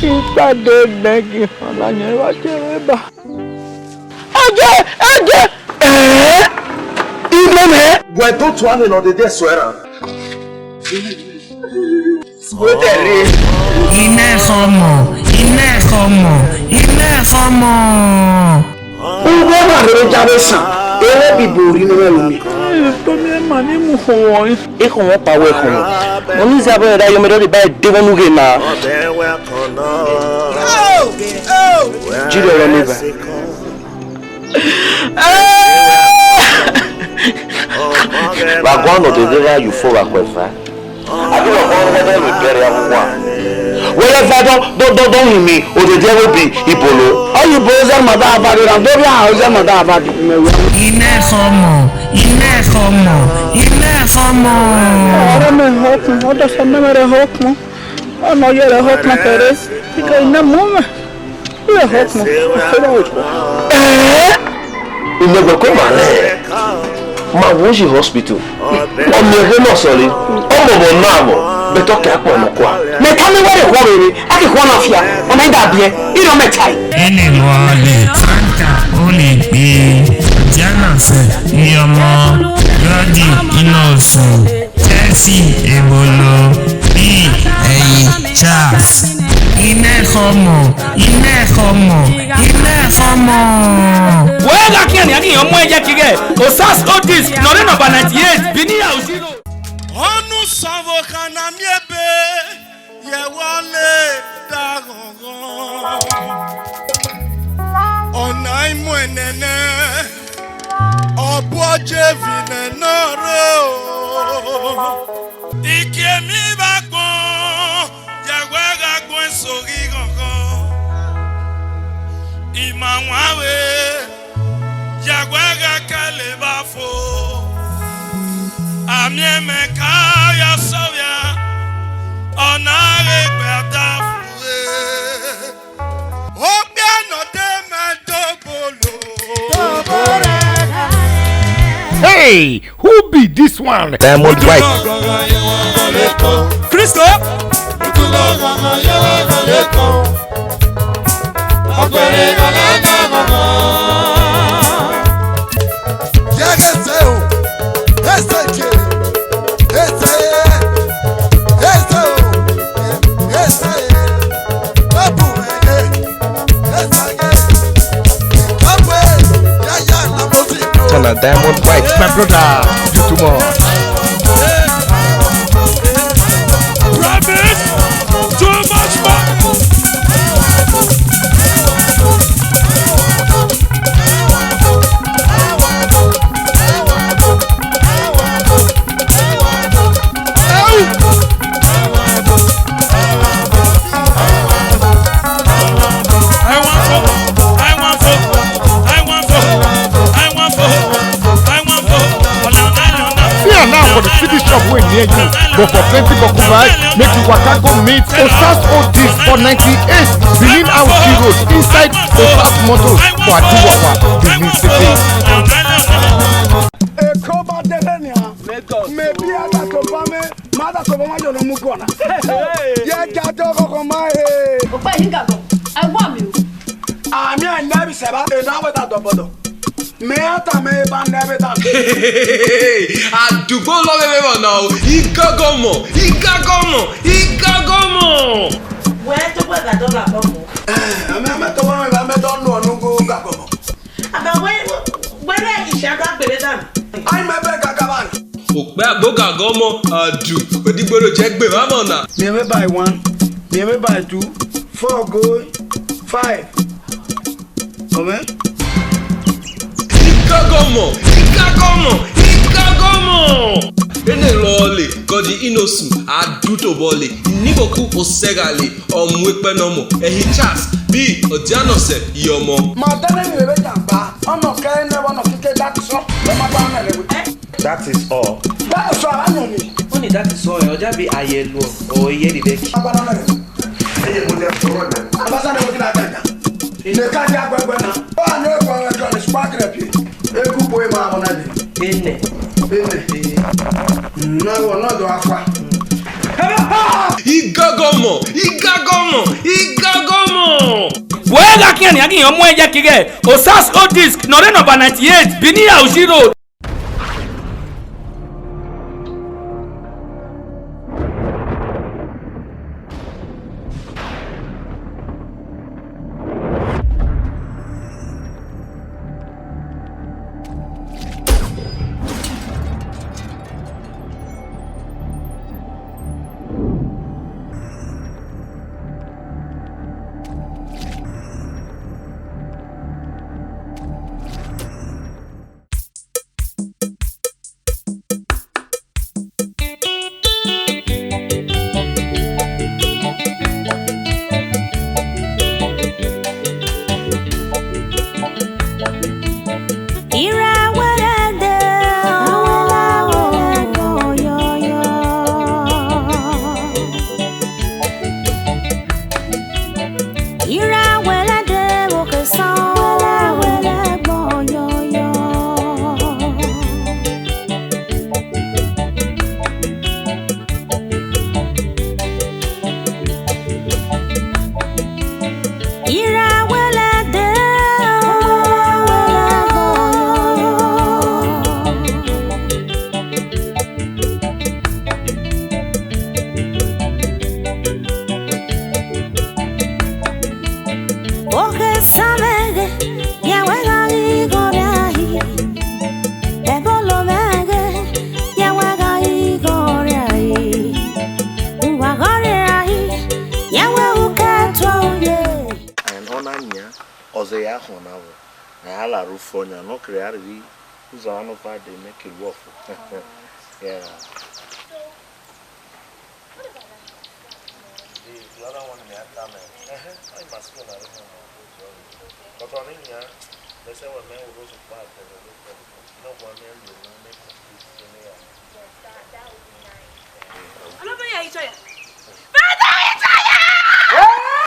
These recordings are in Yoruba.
Ìpàdé nẹ́gì ọ̀làyẹn wá jẹ́ rẹ́bà. Ẹ̀jẹ̀! Ilé mẹ́. Wẹ̀ tó tún àlè lọ dédé sọ ẹ̀rà. Sùwédẹ̀rẹ̀. Iná ẹ̀kọ́ mọ̀. Ugbo ma lórí jáde sàn. Eré bìbò orí ni wọ́n lómi. Tómi ẹ̀ mà ní mú fún wọn. Ikọ̀ wọn pàwọ̀ ẹ̀kọ́ wọn. Mo ní sábẹ́ ẹ̀dá yọmọ lórí báyìí dé wọn lóge náà. Jíde ọ̀rọ̀ níbà. Bàgbọ́ ọ̀nà dédé rà yóò fọ́ wà pẹ̀fà. Àbúrò kan wọ́n bẹ̀rẹ̀ bẹ̀rẹ̀ àwùwà. Wẹ́rẹ́ fẹ́ dọ́dọ́ yìí mi, òdèdè ẹ̀rọ bi ìbòlò. Ọ̀yìnbó ṣe mọ̀tà àbádé náà, lórí àwọn ṣe mọ̀tà àbádé. Iná ẹ̀kọ́ mọ̀. Ọ̀rọ̀ mi hókun, ọ̀dọ̀ sọ mẹ́mẹ́rẹ́ hókun. Ọ̀nà yẹrẹ hókun pẹ̀rẹ́. Ìkà iná mú mẹ́. Ilé hókun, ìfẹ́rẹ́ òjò. Ìmọ̀gbẹ̀kọ́ màlẹ́ ma wo ṣe hospital. Ọmọ ẹgbẹ́ náà sọ̀rọ̀ ọmọ ọmọ náà mọ̀ bẹ́tọ̀ kẹ́ pọ̀ ọ̀nà kọ́ a. Mẹ̀ká mi wẹ́rẹ̀ kọ́ rere, a kì í kọ́ ọ̀nà fìyà, ọmọ ẹ̀dá bíẹ́, ìrọ̀ mẹ́ta yìí. Ẹni wọlé táǹkà ó lè gbé jánàfẹ́ ní ọmọ lọ́dì iná oṣù tẹ́sí èbolo bí ẹ̀yìn chaff. Iná ẹ̀kọ́ mọ̀. Wẹ́ẹ́gà kí ẹ̀nìyàn ní ìyàn mú ẹ̀jẹ̀ kiri ẹ̀ Osas Otis nọ̀rẹ́ nọ̀bà 98 Biniya Òṣìrò. Ọ̀nù sanwó kaná mi ebe yẹ wọlé dàgọ̀gọ̀. Ọ̀nà ìmọ̀ ẹ̀nẹ̀nẹ̀ ọ̀bọ̀ jẹ́fì nẹ̀nà rẹ̀ o. Ìkè mi bá gbọ́n yẹ wẹ́ẹ́gà gbọ́n sórí gàngàn. Ìmọ̀ àwọn àwẹ̀ yàgbẹ́gà kẹ́lẹ́ bá fò. Àmì ẹ̀mẹ̀ká yà sọ́yà ọ̀nà àrẹ̀gbẹ̀ àdáfúwé. Ó gbé ànàdé mẹ́tọ́bọ̀lò. Hey, who be this one? Diamond White. Kristo. Diamond White, my brother, you too much. Rabbit, too much fun. For the city shop way near you, but for plenty boku vibes, make you waka go meet Osas Otis for 98 Benin Auchi Road inside Osas Motors for Aduwawa, Benin City. Ekoba delenia. Maybe I got to bame. Mother to bama yo no mukona. Yeah, jato kokoma eh. Opa hinga go. I want you. Ami I never say about e na weta dobodo. Me ata me ba never done. Àdúgbò lọ́wọ́ ẹ̀rọ náà o. Ìgágọ́mọ̀. Where to put that dollar bomb? Àmì tó bá mi bá mi tó nù ọ̀nù kó gàgbọ̀mọ̀. About where is Shaka Beredan? Ai me be gagaban. Òpẹ́ àgbógàgọ́mọ̀ àdù òdìgbòrò jẹ́ gbé mámọ̀ náà. Me by 1, me by 2, 4 go 5. Amen. Ìgágọ́mọ̀. Ene lọọlẹ gọdí inosu adútòbọlẹ níbòkú òsẹgàlẹ ọmú ìpẹnọmọ ẹhìn charles bíi ọdíànọsẹ ìyọmọ. Màdánù mi bẹ jàmbá ọmọ kẹrin náà wọn kíkẹ dákì sọ lọmọ bá wọn rẹ wí. That is all. Dákì sọ àbáyọ mi. Ó ní dákì sọ ẹ̀ ọjà bíi àyẹ̀lò ọ̀ọ́yẹ́ nìbẹ́kì. Agbára náà rẹ. Ẹyẹ mo jẹ fọwọ́ rẹ. Abasa ni mo ti na dàgbà. Ilé káàdì agbègbè náà. Ó wà ní ẹ̀kọ́ ẹ̀kọ́ ní spark rẹ̀ pì. Egu bo ema àwọn náà dé. Ene. Náà wọ̀ náà dọ̀ afa. Ìgágọ́mọ̀. ga kiani agi yan mo eje kige. Osas Otisc no number 98 Bini Aushi Road. Oseiwe now. I have a roof for you, no creativity. Who's on of they make it work. Yeah. The other one may have come. I must go. But on in here, they say what men will go to part. No one man will make it. I'm not going to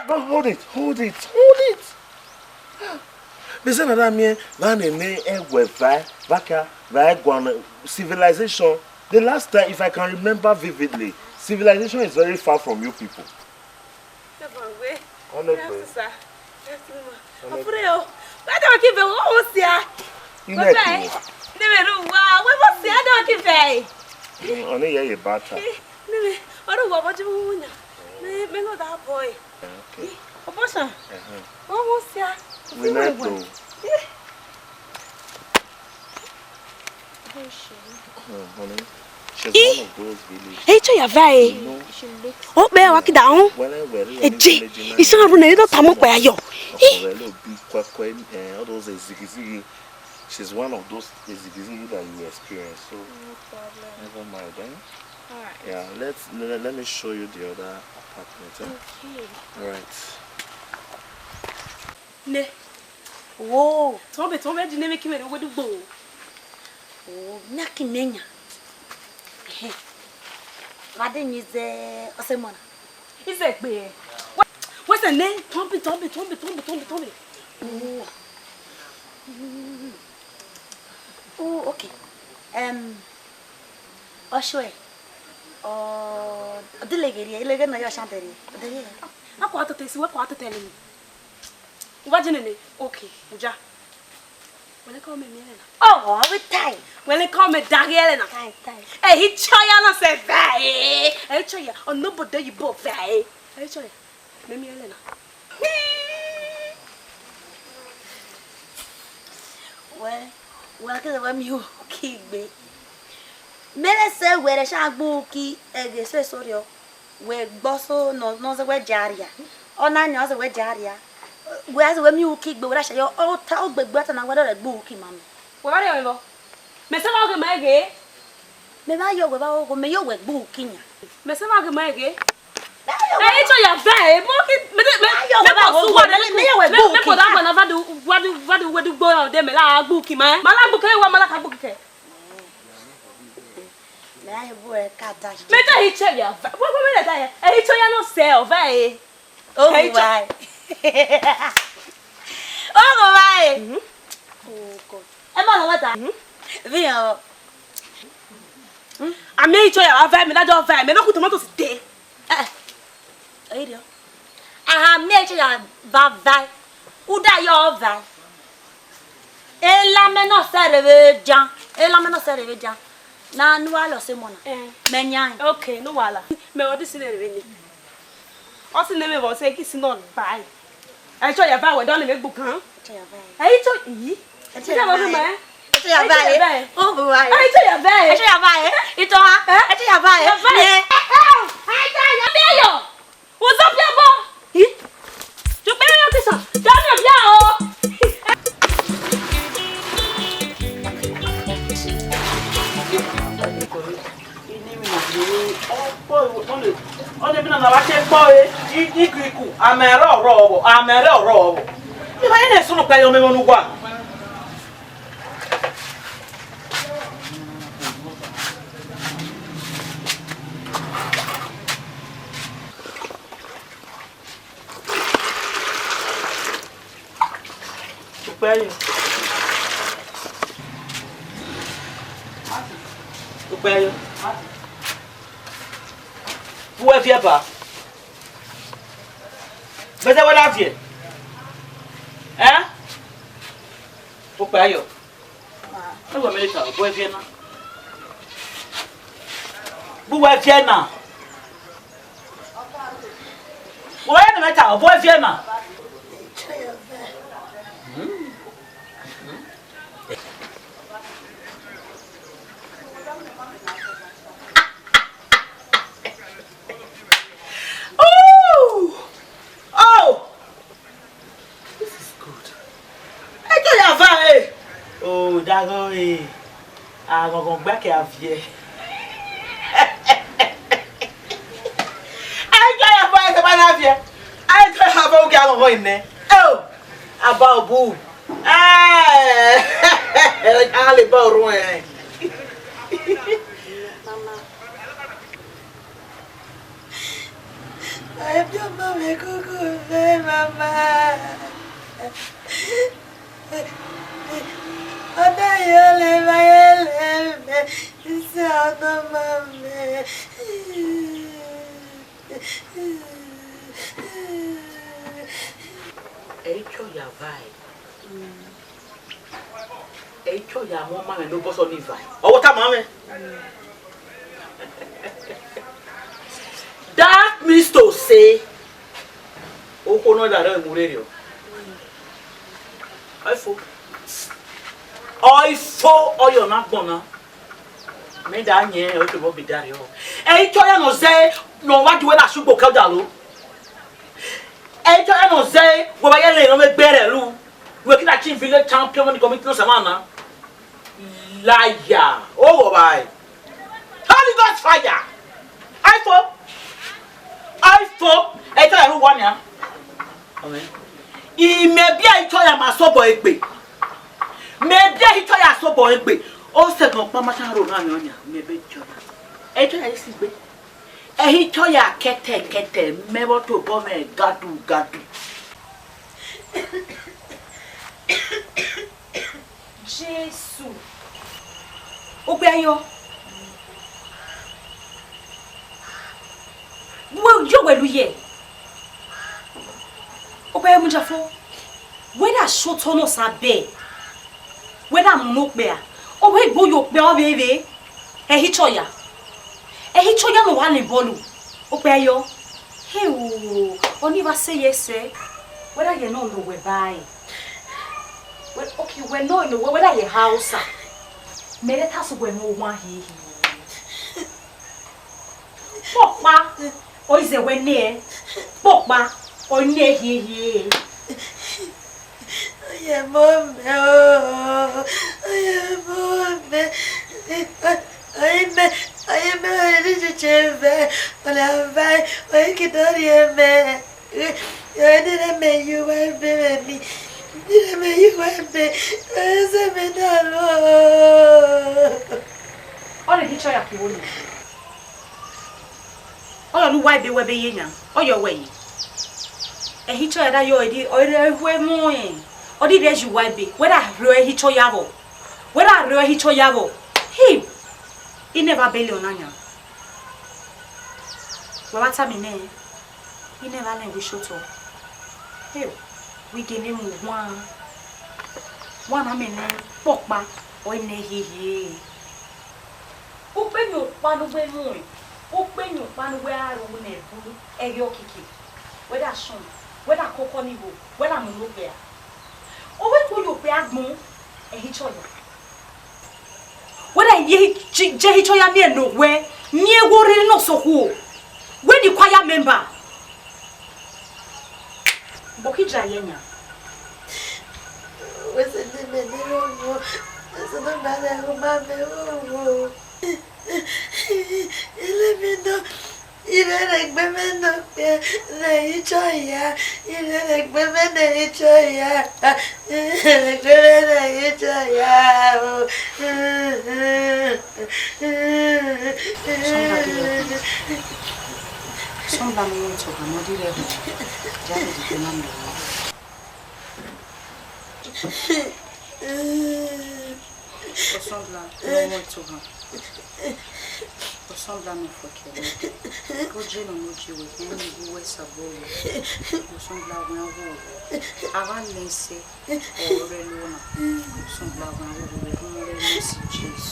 But hold it. Listen, man, civilization. The last time, if I can remember vividly, civilization is very far from you people. We met though. Honey, she's one of those villages. Hey, you very. Oh, bear walk down. It's not running. Don't come up where you. All those ziggy. She's one of those ziggy that you experience. So never mind, eh? Alright. Yeah, let me show you the other apartment. Okay. Alright. Ne. Whoa. Tombe dine make me wo du gbo. Oh, nyaki nenya. Eh. Wade nyize osemona. Ize gbe. What's the name? Tombe. Oh. Oh, okay. Oseiwe. Oh, delegeri, ilege na yo chanteri. Dele. Akwa to tesi, we kwa to tell me. Wajinene. Okay, uja. Wele call me Elena. Oh, we tie. Wele call me Dagi Elena. Tie. Eh, he choya na se vai. Eh, choya. On no bodo you both vai. Eh, choya. Me Elena. Well, cause I'm you kigbe. Mele se were sha gboki ege se sorio. We gboso no se we jaria. Ona nyo se we jaria. Whereas when you kick the Russia, you're all tell the better than whether a book, mamma. What are you? Messava Maggie? Never you without me, you were booking. Messava Maggie? I tell you, very what do go out there? Mela bookie, man. Malabuke, what Malabuke? I work at that. Better he tell you. What will I? I tell you no sell, very. Oh, why? Oh, my! Oh, God. I'm what that? I made sure I have me that don't find me. Not to stay. I have made sure I have Uda yova. Ela meno serve jan. Ela meno serve jan. Na nualo se mona. Menyan. Okay, no wala. Me odi sinere ni. O si neme bo se ki sinon bai. I told you about we don't make book, huh? I told you. I told you about me. I told you about oh boy. I told you about I told you about it. I told you about it. I told you about you. What's up, your boy? You better not this one. Don't you know? Onde bina na wache boy iku amere oro ni ba ene sunu pa yo me monu gwa Tupayo Où elle vient pas? Mais elle va vient. Hein? Pourquoi yo? Elle va me ça, où elle vient? Où elle vient? Où elle me ça, où elle vient? Oh, d'accord, ah, on va back à vie. Oh, about boo. Ah, allez, pas loin. Ai cho mẹ cô về mama. Ở đây lên vai lên sao nó mẹ. Ấy cho ya vai. Ấy cho ya mo mama no boso ni vai. Owo ta mama. That means to say, Oko no da re murerio. Oifo oyo na gbona. Me da nye o to bo bi dare o. E to ya no say no wa juwe na sugbo ka da lo. E to ya no say wo ba ye le no me gbere lu. We kina chin village champion ni committee no samana. Liar. Oh wo bai. Holy Ghost fire. Aifo, e to ya ru one ya. Amen. I me bia I to ya ma so boy pe. Me bia I to ya so boy pe. O se gan pa ma tan ro na mi onya. Me be to ya. E to ya si pe. E hi to ya kete me bo to bo me gadu. Jesus. O pe ayo. Wo yo welu ye. Ope mu jafo. Whether short or no sabe. Whether mu pe a. Owe gbo yo pe o bebe. E hichoya. E hichoya no wa le bolu. Ope ayo. Hey o. Oni va say yes eh. Whether you no know we buy. Well okay, we no know whether you house. Mere ta so we no wan he. Pokpa. O is we ne. Pokpa. O ne he. Oye mom. Oye mom. Oye me dice cheve. Ola vai. Oye que dorie me. Yo didn't make you wife baby. Didn't make you wife baby. Se me da lo. All the history of you. All the white be we be yin. All your way. E history that you already we mo yin. All the days you white be. Whether real history yabo. Whether real history yabo. Him. He never bail on anya. What time in there? He never let we shut up. Hey. we get him one amene pokpa o ne hehe upenyo panu we mu upenyo panu we aru ne bu eri okiki whether shon whether koko nibo whether mo lo pe o we to yo pe agbon ehi choya whether ye je choya ne no we ni ego re no so ku we the choir member bokija yenya What's in the middle? What's in the middle? Let me know. You don't like women up here. You try, yeah. You don't like women, you try, yeah. Like women, you try, yeah. Somebody wants to come on the ressemble à nos foquets. Projet dans nos yeux, et nous savons. Ressemble à un rôle. Avant de laisser, on relona. Ressemble à un rôle. On remercie Jésus.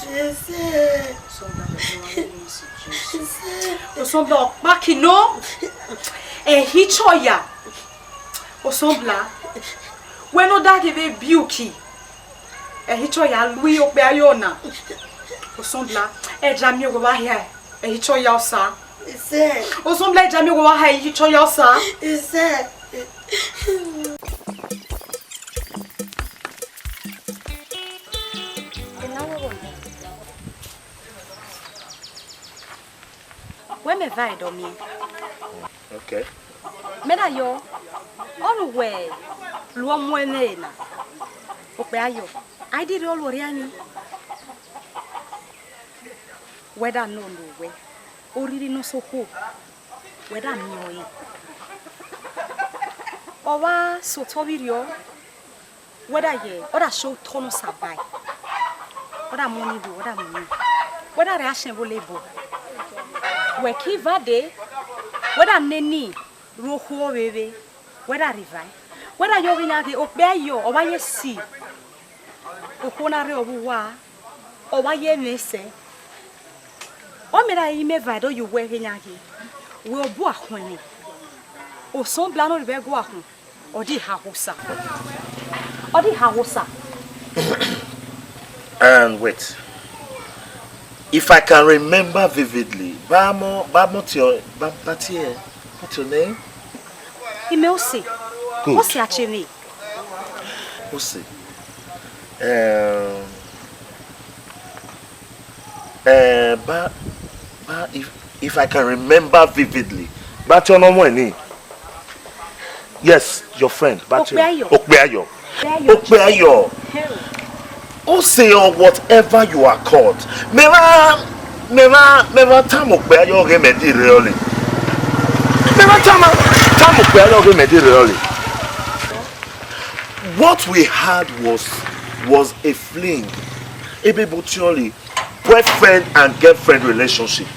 Ressemble à Makino et Hichoya. Ressemble à. When no that give beauty. E Hichoya Louis Obeayona. Ressemble à. E Jamie Wahia. E Hichoya Sa. Ressemble à Jamie Wahia. E Hichoya Sa. Where me vai dormir? Okay. Mena yo. On way. Luo mwelena. Opeayo. I did all Oriani. Whether no way. Already no so hope. Whether no. Owa so tobirio. Whether ye. Oda show tono sabai. Oda money do. Oda money. Whether reaction volleyball. Weki vade, whether neni, roho wewe, whether rivai, whether yo vinage obeyo, or why ye see, okonare obuwa, or why ye mese, or may I me vado you wear vinage, will boahoni, or some blano de beguahu, or di hausa, or di hausa. And wait. If I can remember vividly, what's your name? Imeosi. Good. What's your name? Osi. But if I can remember vividly, but your name? Yes, your friend. Okbeayo. Ose or whatever you are called. Never time Okbeayo remedy really. Never time Okbeayo remedy really. What we had was a fling, a baby boyfriend and girlfriend relationship.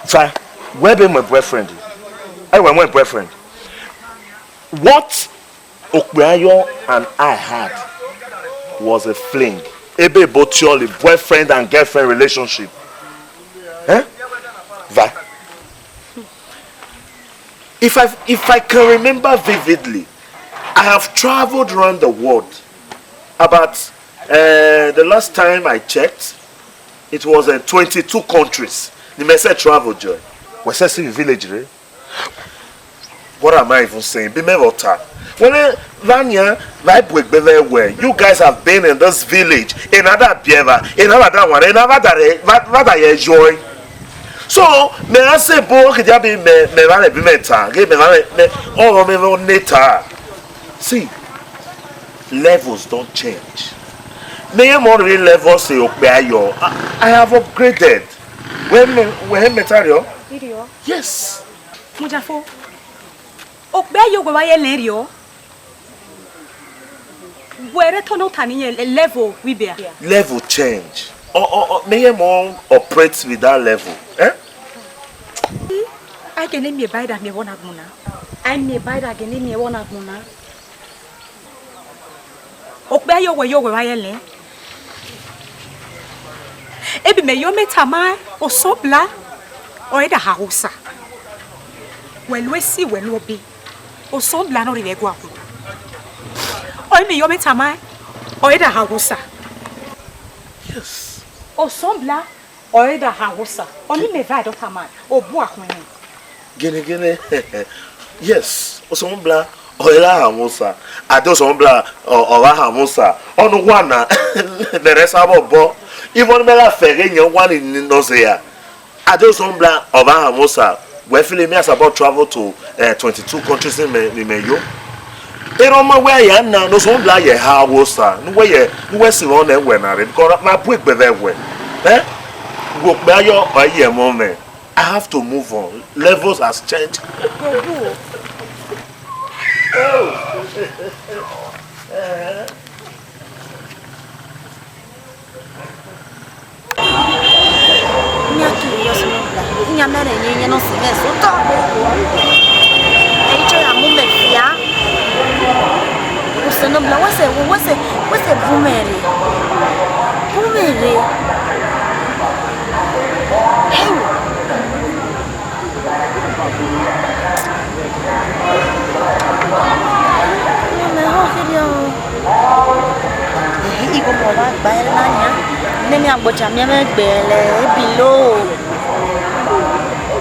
So, where be my boyfriend? I want my boyfriend. What Okbeayo and I had was a fling, a baby boyfriend and girlfriend relationship. Eh? Va. If I can remember vividly, I have traveled around the world. About the last time I checked, it was in 22 countries. The message travel joy. Was that in village, right? What am I even saying? Be me when Vanya, you guys have been in this village, in other Bieva, in other one, in other what I enjoy. So, may I say, see, levels don't change. May I more levels say, I have upgraded. When material? Video? Yes. Mujafo. Okbeayo go waye lerio. Where to no tani level we be. Level change. Or may I more operate with that level? Eh? I can name me buy that me one agmuna. I may buy that can name me one agmuna. Okbe yo we wa yele. Ebi me yo metama osobla oida hausa. Welwesi welobi. Osobla no rive gwa. Oi me yo metama oida hausa. Yes. Osobla oida hausa. Oni me va do tama obu ahwen. Gene. Yes. Osobla oida hausa. Ade osobla owa hausa. Onu wana the rest abo even me la fere nyen one in Oseiwe. Ade osobla owa hausa. We feel me as about travel to 22 countries in Meyo. Eroma where ya na no so bla ye hausa. No we si won e we na re because na pu egbe there we. Go gba yo oye moment. I have to move on. Levels has changed. Nyamere nyenye no sive soto. Eicho ya mume fia. Useno bla wase bumere. Hey. Me hokirio. Iko mo ba baile nanya. Nemi agbocha mi me gbele bilo.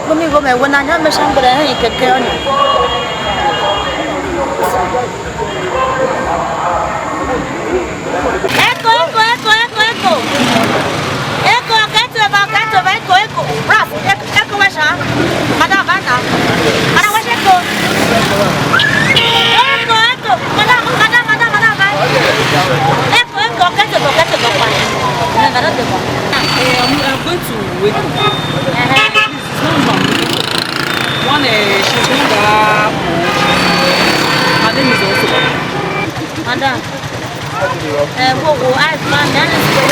Kami go me wona nya me shambere he keke oni. Eko. Raf, eko washa. Madam bana. Ana washa eko. Eko. Madam. Eko, keto kwa. I'm going to wake up. One Shunga. My name is also. Madam. I've man, that is good.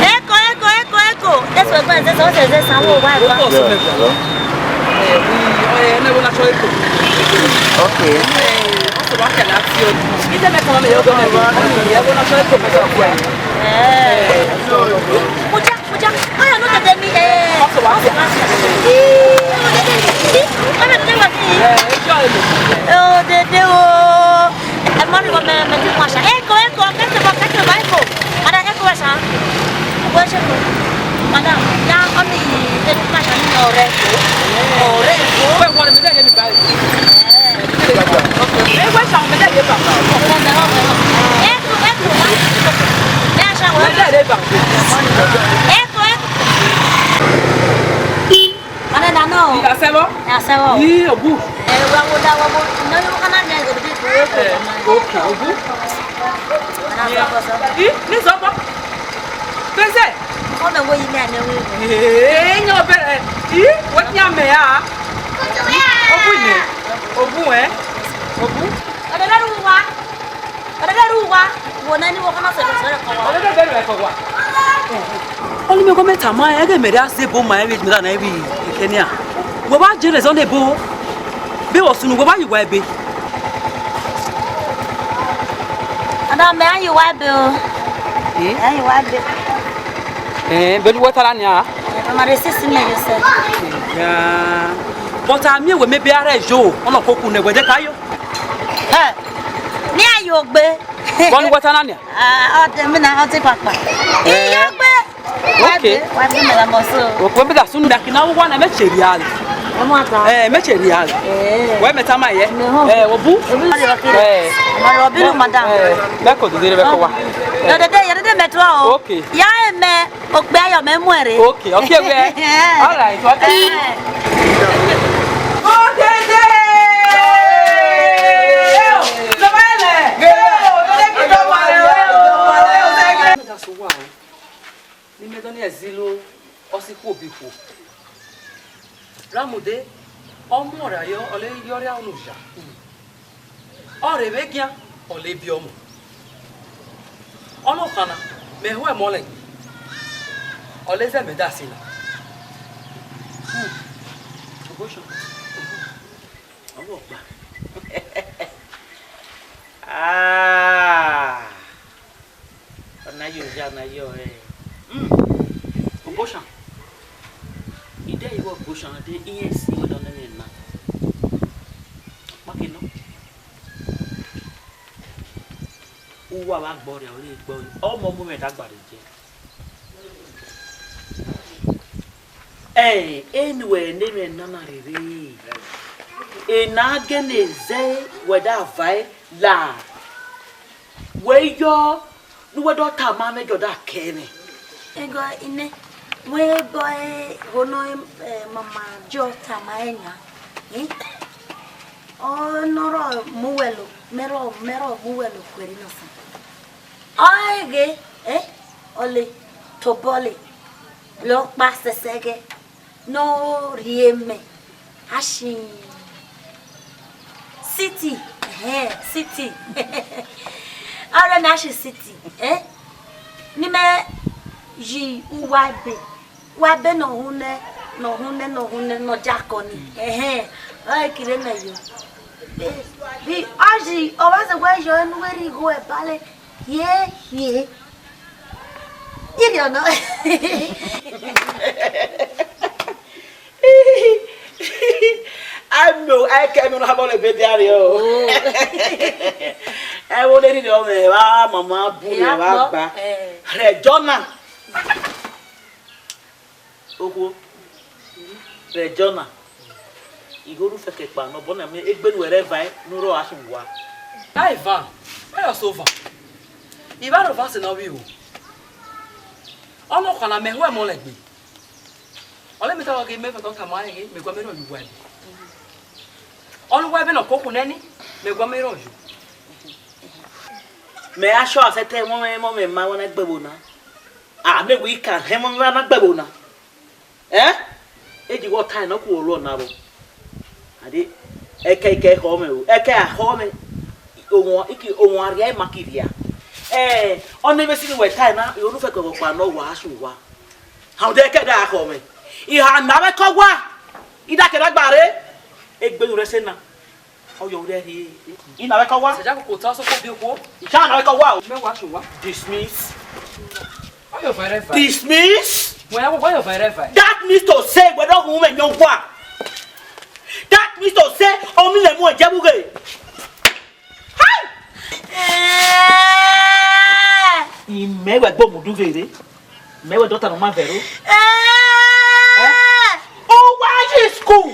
Echo. That's what that's also there's some Okay. Madam, now only education Only me comment am I get me that say bo my age me na be Kenya. Wo ba jere on the bo. Be wo sunu wo ba you wa be. Ada me ayi wa be o. Ayi wa be. Be du water na ya. Ma resist me you say. Yeah. But am we me be ara jo. Ona koku na gbeje kayo. Ni ayo gbe. Bon water na ya. O de me na o ti papa. Iyo gbe. Okay. Wa be me la mo so. Wo be da sunu da kina wo na me cherial. Me cherial. We metama ye. Obu. Ma robilu madam. Be ko do dire be ko wa. Yede metro o. Okay. Ya eme ogbe ayo me muere. Okay, we. All right. Zilo osiku obiko Ramude omora yo ole yori anuja ore begia ole biomo ono kana mehu emole ole ze medasina ogosho Ah. Na yo Obosha. Ide you Obosha de ESC we don na. Makino. Uwa wa gbo re ori gbo. Omo moment agbare je. Anyway, name nana rere. Na gene ze weda vai la. We yo no do ta ma me do da kene. Ego ine we boy hono mama jo ta ma enya. Oh noro muwelo mero muwelo kweri no sa. Aige ole tobole lo pasta sege no rieme hashi city city ara nashi city ni me ji wabe no hune no jakoni ai kire na yo bi aji o wa se gwa jo nu weri go e bale ye you know I can't have all a video. I will let it on Mama Baba. Regina. Oh, Regina. You go to fake pan, no bonnet, it been wherever no rushing one. I van. I was over. If I don't pass in you. Oh, no, can I make one more like me? Oh, let me tell you, maybe don't come on again, make one on you. On weapon of Coconani, make one mirror you. May I show us a 10 moment, my one at Babuna? Ah, maybe we can't have one at Babuna. It was time of cool road now. I did a cake home, a car home, Makiria. On never seen where time you look at no wash. How they get that home? You have never called one. You don't get about it. It be resena. How you there? You never call one. Jack will toss up your book. You can't like a wow. Dismiss. Dismiss? Well, why of I that means to say whether woman young one. That means to say only the more jabuge. You may well go do very. May well daughter of my vero. Oh, why is school?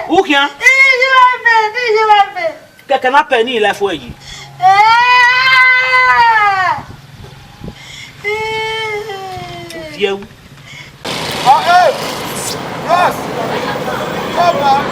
Who can? Can I penny left for you? You. Yes. Come on.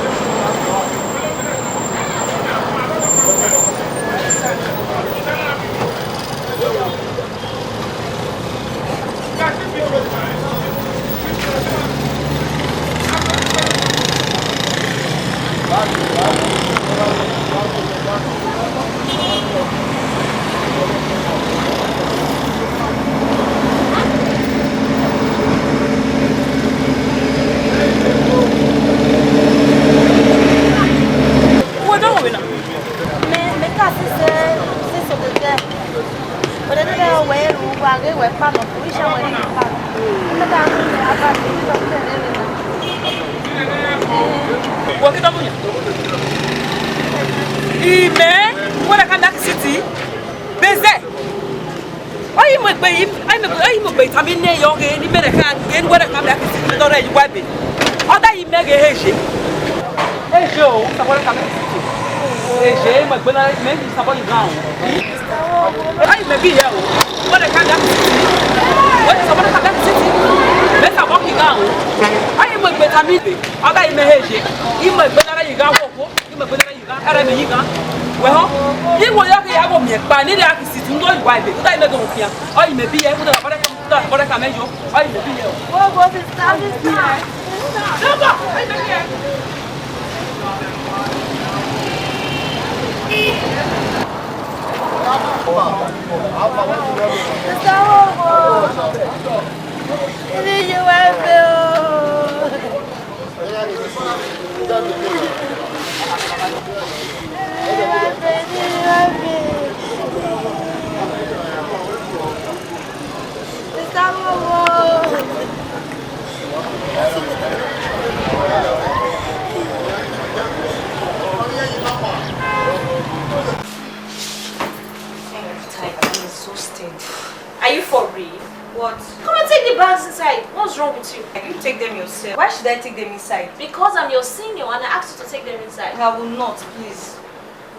Are you for real? What? Come and take the bags inside. What's wrong with you? You take them yourself. Why should I take them inside? Because I'm your senior and I asked you to take them inside. I will not, please.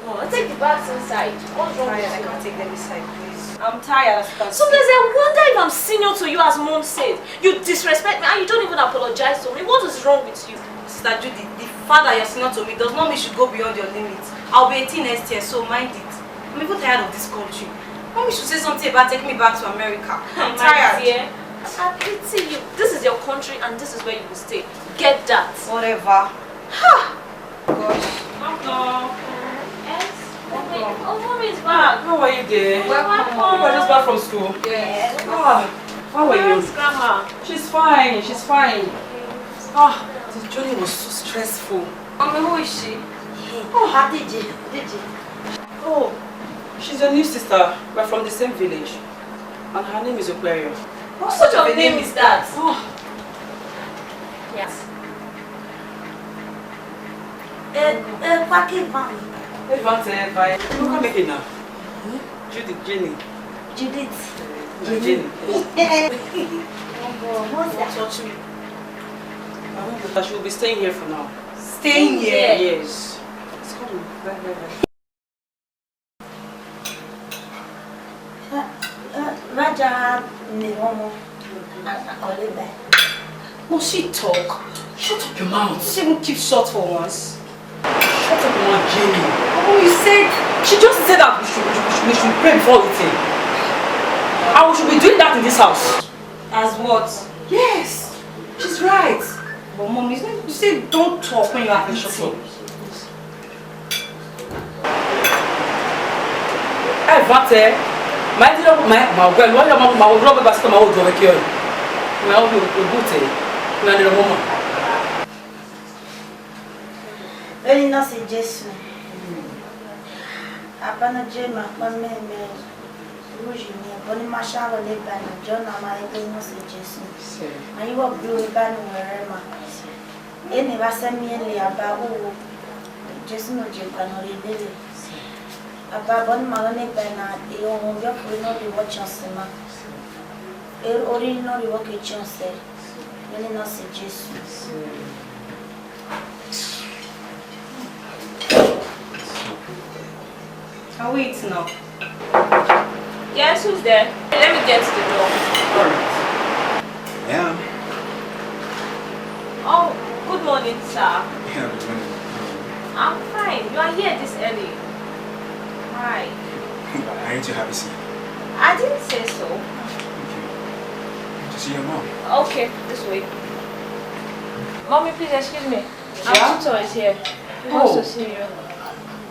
No, take the bags inside. What's wrong with you? I can't take them inside, please. I'm tired. So there's a wonder if I'm senior to you, as Mom said. You disrespect me and you don't even apologize to me. What is wrong with you? Sister Judy, the fact that you're senior to me does not mean you should go beyond your limits. I'll be 18 next year, so mind it. I'm even tired of this country. Mommy should say something about taking me back to America. I'm tired. Dear, I pity you. This is your country and this is where you will stay. Get that. Whatever. Ha! Gosh. Uncle. Yes? Oh, Mommy's back. How are you there? Welcome. You were just back from school? Yes. How are you? Grandma. She's fine. She's fine. The journey was so stressful. Mommy, who is she? Did you? Oh. She's your new sister. We're from the same village. And her name is Aquarius. What sort of name is that? Yes. Look at me now. Judith, Jenny. Judith. Jenny. What's that? Touch me. She will be staying here for now. Staying here? Yes. It's coming. Bye. Raja Nihomo. Must she talk? Shut up your mouth. She even keep short for once. Shut up your mouth, Jenny. Oh, you said she just said that we should pray before eating. And we should be doing that in this house. As what? Yes. She's right. But Mom, you say don't talk when you are eating. Shut up. Hey, Vate. My dear, my well, what your mom, my rubber basket, my old drove a cure. My old booty, my little woman. Very nice suggestion. Apana Jema, one man, usually, Bonnie Marshall, Lebanon, John, my no suggestion. And you walk blue ban wherever. Any Vasamian about who just no joke and only Ababon Malone Bernard, you will not be watching cinema. You already know the work you say. Really not suggestions. Are we eating now? Yes, who's there? Let me get to the door. Alright. Yeah. Oh, good morning, sir. Yeah, good morning. I'm fine. You are here this early. Hi. I need to have a seat. I didn't say so. Okay. To see your mom. Okay, this way. Mommy, please excuse me. Yeah? Our tutor is here. He wants to see you.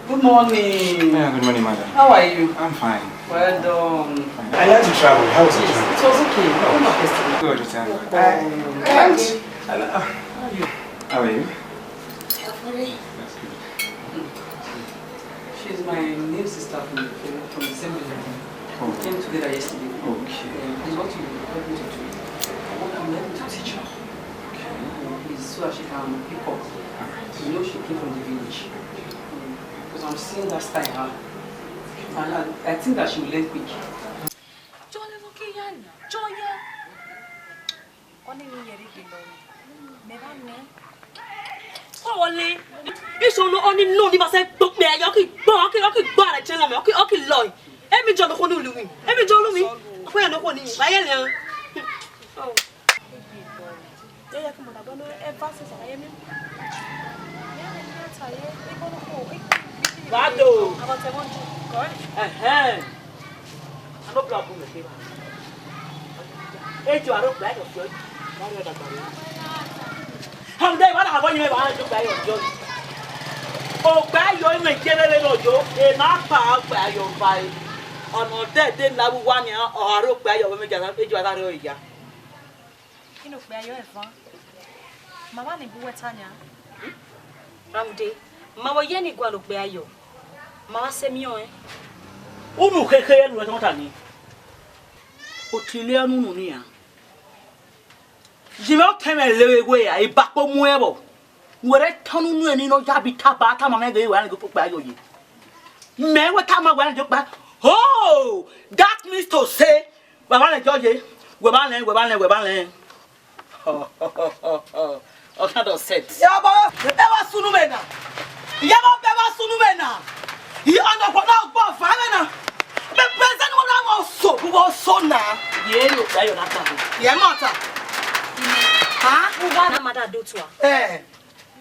Good morning. Yeah, good morning, madam. How are you? I'm fine. Well done. Fine. I had to travel. How was it? It was okay. How was it? Good, thank God. How are you? How are you? That's good. She's my new sister from the same village. We came together yesterday. Okay. Please, what you help me to do? I'm learning to teach her. Okay. Please, so that she can pick up. You know she came from the village. Because I'm seeing that style her. And I think that she will learn quick. Only you should not only know the same book there. You can buy a channel. Okay, Lloyd. Every John who knew me. Every John knew me. Where no one is. I am. Oh. Yeah, come on. I don't know. Advances I am. Vado. About a month. No problem with him. Hey, you are not black of good. How they want to have you buy your job? Oh, buy your general job, and not buy your buy. On that, then I will 1 year or I buy your women. You know, buy your phone. Mamma, you go Tanya. Ramde, mawa yeni gwa lo gbe ayo. Mawa semio Unu keke ya nuwa tani. Otile anu nuni ya. Jime o teme lewe gwe ya ibako muebo. Were tanu nu eni no jabi taba tama mege wa ngo gbe ayo yi. Mewe tama wa ngo gba. Oh, that means to say we ba le joje, we ba le. O kind set. Ya ba, e wa sunu mena. Ya ba be wa sunu mena. Yi ono ko na gbo fa mena. Be present wo na wo so na. Ye lo gbe ayo na ta. Ye mata. Ha? Uwa na mada do to a.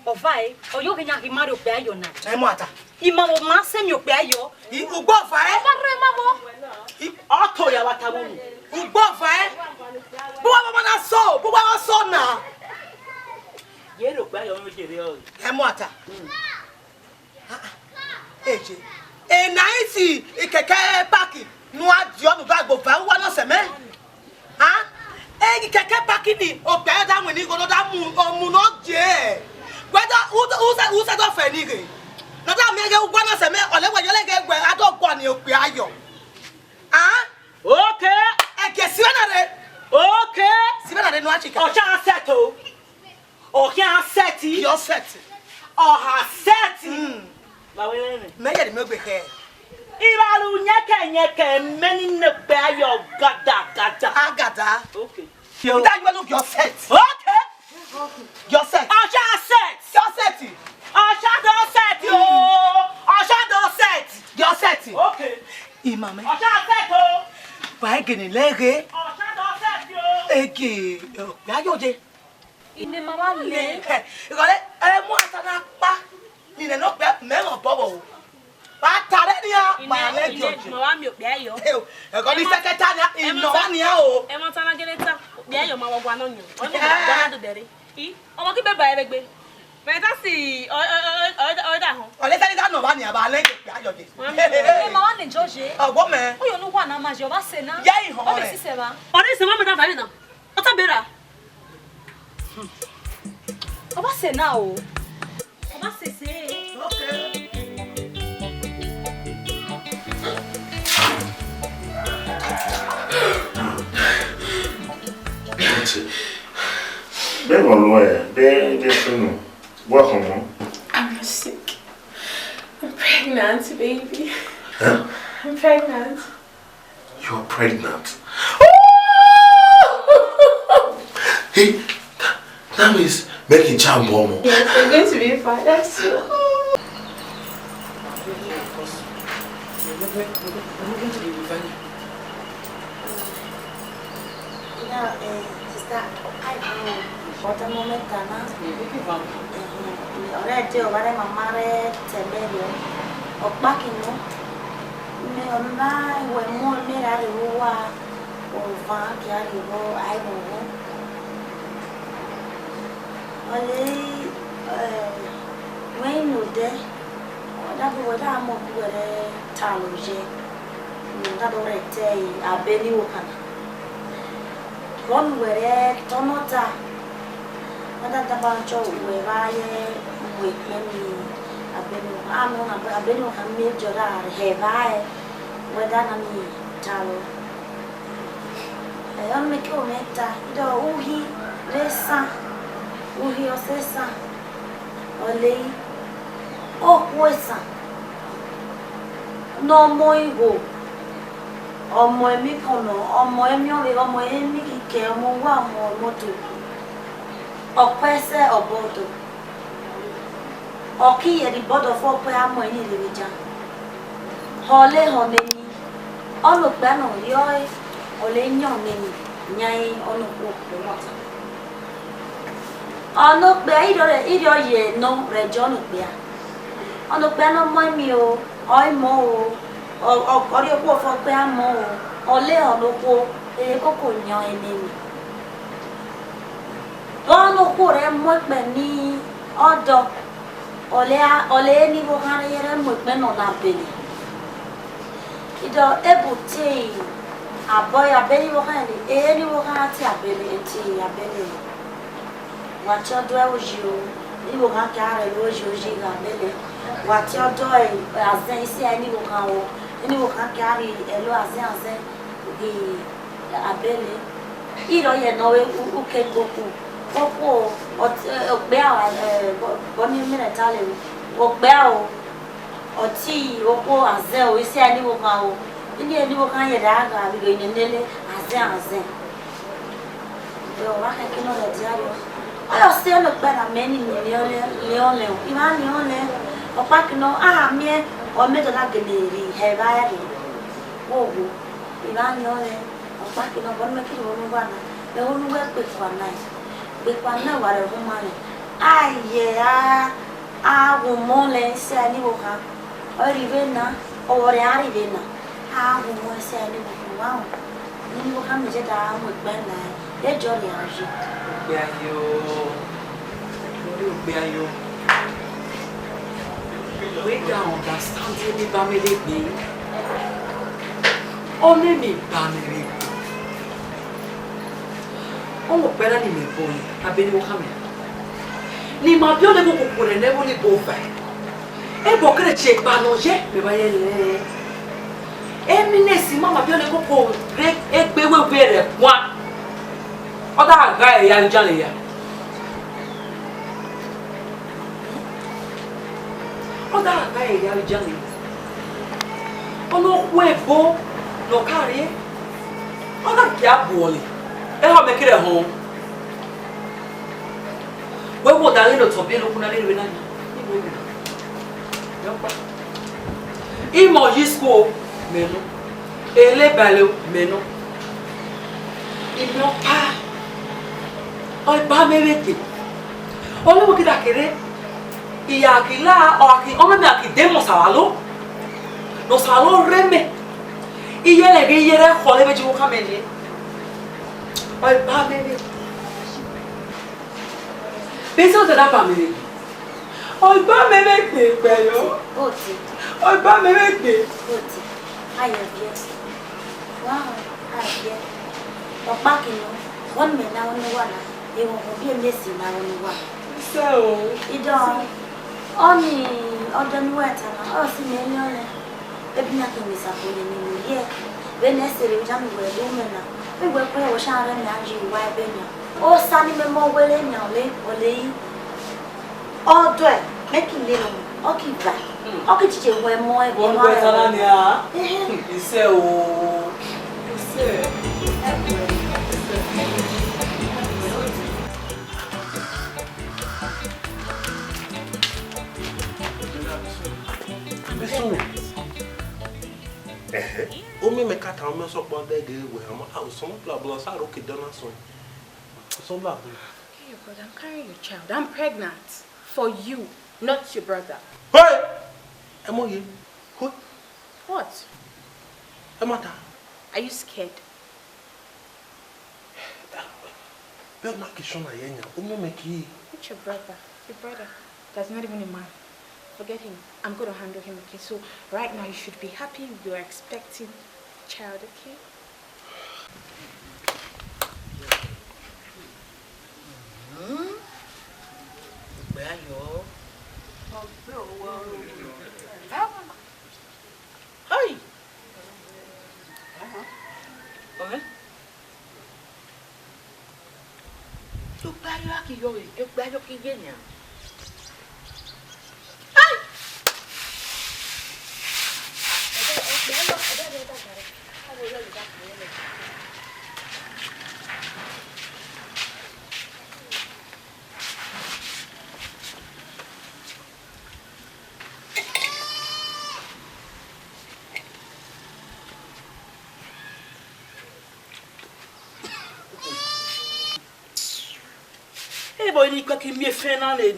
Ovai, oyo kenya ki mari gbe ayo na. E mata. Ima wo ma se mi gbe ayo. I ugbo fa e. Obare mamo. Auto ya watamu. Ugbo fa e. Bu wa na so, bu wa so na. Ye lo gbe ayo no jere o. E mata. Eje. E naisi ikeke paki nu adi onu ba gbo fa wa no se me. Ha? E ikeke paki ni o gbe da won ni go da mu no je. Whether who said off any game. Not that make you want to say, or let what you like, I don't want you to ayo. Ah? Okay. I guess you are okay. Simona, no chicken. Or can't settle. Or can't set it. You're set. Or has set it. Make it milk hair. Ivalu nyeke, many ne bear your gada. Okay. You look your set. Okay. You're set. I shall set. You're set. I shall set you. I shall set. You're set. Okay. Imame. I shall set. By getting leggy. I shall set you. Eki. Yayoje. Ine mama le. You got it? Mo atana pa. Ni ne no pe me mo bobo. Pa tare ni a ma le joje. Mama mi ope ayo. E ko ni secretary ino wa ni a o. E mo tana geleta. Ope ayo ma wo gwa no nyo. O mo gwa do dere. Ọmọ kí bẹ́ẹ̀ bá ẹ bẹ́ẹ̀ tá sí ọ̀dà hàn. Ọ̀lẹ́ sẹ́ni ká nà wá ní àbá lẹ́yìn pé àjọjẹ. Ẹ máa wá ní ìjọ́ṣe. Ọ̀gbọ́n mẹ́. Ó yọ ní wà náà máa ṣe ọba ṣe náà. Yẹ́ ìhàn rẹ̀. Ọbẹ̀ sísẹ̀ bá. Ọ̀rẹ́ ìsìn mọ́mí dábàá yìí náà. Ọtá bẹ̀rẹ̀ à. Ọba ṣe náà o. Ọba ṣe ṣe é. I'm sick. I'm pregnant, baby. Huh? I'm pregnant. You're pregnant. Hey, that means making child more. Yes, I'm going to be a father soon. Sister, What moment kana? Ora te ovare mamare tembelio. Okpakino. Me ona we mo me ra ruwa. Ova kia ruwa ai mo. Ole we no de. Oda bo da mo buere taloje. Nga do rete abeni wokana. Kon were tonota. Nada tabancho wevaye wekemi abenu kami jorar hevae wedana mi talo on me kometa do uhi resa uhi osesa olei o kwesa no moigo ọmọ emi kono ọmọ emi ore ọmọ emi kike ọmọ wa ọmọ moto ọpẹsẹ ọbọdọ ọkìyẹ di bọdọ fọpẹ amọ ẹni ìrìnjà ọlẹ ọnẹni ọlọpẹ náà yọ ọlẹ yàn nẹni nyanyi ọlọpẹ òkú wọta ọlọpẹ ìdọyẹ nọ rẹjọ ọlọpẹ náà mọ mi o ọmọ o ọkọrí okú ọfọpẹ amọ o ọlẹ ọlọpọ èyí kókò yan ẹni mi. Ono kore mokbe ni odo ole ni bo kan yere mokbe no na bele ido ebute aboy abeli bo kan ni bo kan ti abele enti abele wa chodo e ojo Ibo kan kare loji gambele. Wati odo azen isi ani wo kan o. Ni wo kan kare elo azen di abele. Iro ye no we uke goku. Goku ogbe awa boni military ogbe o. Oti oko azen o isi ani wo kan o. Ni ani wo kan ye da ga bi do nele azen. Yo wa kan kino le diario. Ayo se lo gbara meni leole. Iba leole. Opa kino mie o me do la geleri he ba ya ni. Ogo. Iba leole. Opa kino bon me kiro no bana. Le onu we pe kwa nai. Pe kwa na wa re huma ni. Aye wo mo le se ani wo ha. Arrive na o re arrive na. Wo mo se ani wo wa. Ni wo ka me je da mo gba na. E jo ni aje. Ogbe ayo. We don't understand any family being. Only me family. Oh, better than me boy. I've been coming. Ni ma bio le ko ko ne wo ni go fa. E bo kre che pa no je me ba ye le. E mi ne si mama bio le ko re e gbe we re wa. Oda ga e ya njale ya. Oda ga e ya njale. Ono kwebo no kare. Oda ki abole. E ha me kire ho. We wo da le no to bi lo kuna le na ni. Yo pa. Imo yisko meno. Ele bale meno. Imo pa. Oi ba mewete. Olo mo kida kere. Iya kila o aki o me aki demo sawalo. No sawalo reme. Iye le ge yere khole be jiwo kamele. Oi ba mewete. Pensa de la famille. Oi ba mewete pe yo. Oti. Oi ba mewete. Oti. Ayo bien. Wow, ayo bien. Papa kino. One me na one wala. They won't be a missing now on the one. So, it don't only on the water. Oh, see, million. If nothing is happening in the year, when necessary, Jammy were women. We were pray or Sharon and Angie, why Benya. Oh, Sunny more well in your lake or lay. Oh, do it, making little. Okay, back. Okay, teacher, where more. One way, Salania. You say, oh, you say. Omi me kata o me so pon de ge we am out some blah blah sa ro ke dana so. So blah blah. Hey, brother, I'm carrying your child. I'm pregnant for you, not your brother. Hey! Emo ye. What? Emata. Are you scared? Be na question na yenya. Omi me ki. It's your brother. Your brother. That's not even a man. Forget him. I'm going to handle him, okay? So right now you should be happy you're expecting a child, okay? Where are you? Hi. Okay. You buy your kid. Boy, ni kwa ki mi fe na le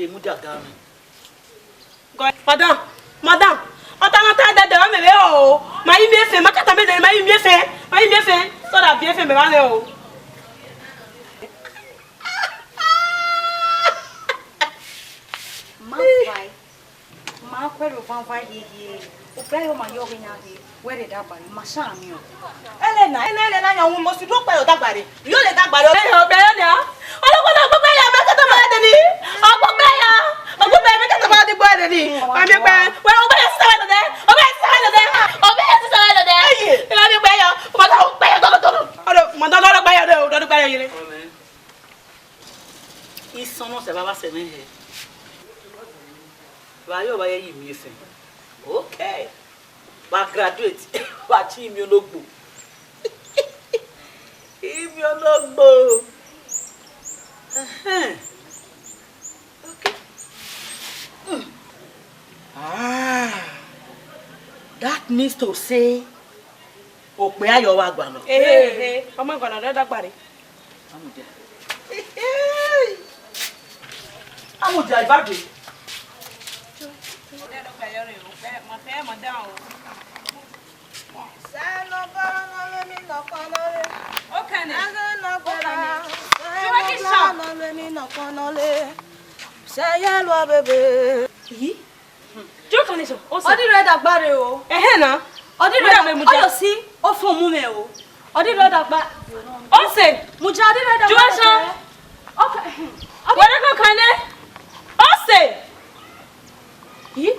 mudaga mi. Madam. Otana ta de me be o. Ma yi mi fe, ma kata me de ma yi mi fe. So da bien fe me ba le o. Ma kwero fanfa ye. O pray o ma yo nya de. Where did that bari? Ma sha mi o. Elena nya won mo si do pe o dagbare. Yo le dagbare. E o be ya. Oloko na gbogbo ya me kata ma de ni. yele. Isono se baba se menhe. Ba yo ba ye yi mi fe. Okay. Ba graduate. Ba chi mi ologbo. Imi ologbo. Okay. That means to say Ope ayo wa gba no. Ọmọ gba na da gbare. Amuja ibade. Odi re dagbare o. Na. Odi re dagbare muja. Oyo si o fun mu me o. Odi re dagbare. O se muja odi re dagbare. Juwashan. Okay. Where go kane? O se. Yi.